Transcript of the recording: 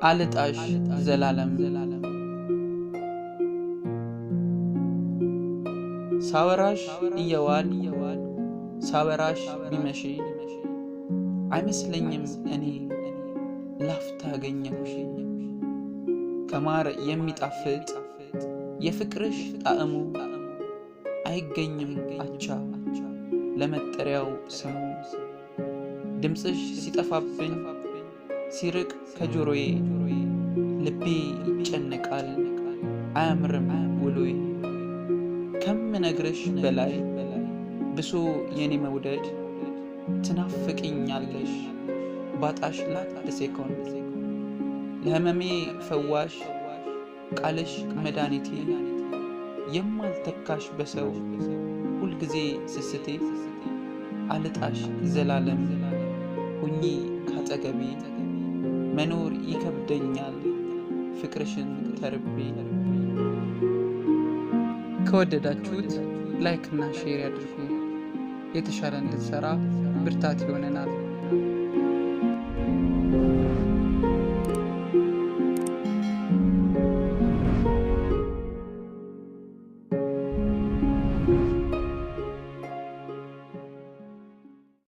አልጣሽ ዘላለም ሳወራሽ እየዋል ሳወራሽ ቢመሽ አይመስለኝም እኔ ላፍታ አገኘሁሽ። ከማር የሚጣፍጥ የፍቅርሽ ጣዕሙ አይገኝም አቻ ለመጠሪያው ስሙ። ድምፅሽ ሲጠፋብኝ ሲርቅ ከጆሮዬ ልቤ ይጨነቃል አያምርም ውሎዬ። ከምነግርሽ በላይ ብሶ የኔ መውደድ ትናፍቅኛለሽ ባጣሽ ለአንድ ሴኮንድ። ለህመሜ ፈዋሽ ቃልሽ መድኃኒቴ የማልተካሽ በሰው ሁልጊዜ ስስቴ። አልጣሽ ዘላለም ሁኚ ካጠገቤ መኖር ይከብደኛል ፍቅርሽን ተርቤ። ከወደዳችሁት ላይክ እና ሼር ያድርጉ። የተሻለ እንድትሰራ ብርታት ይሆነናል።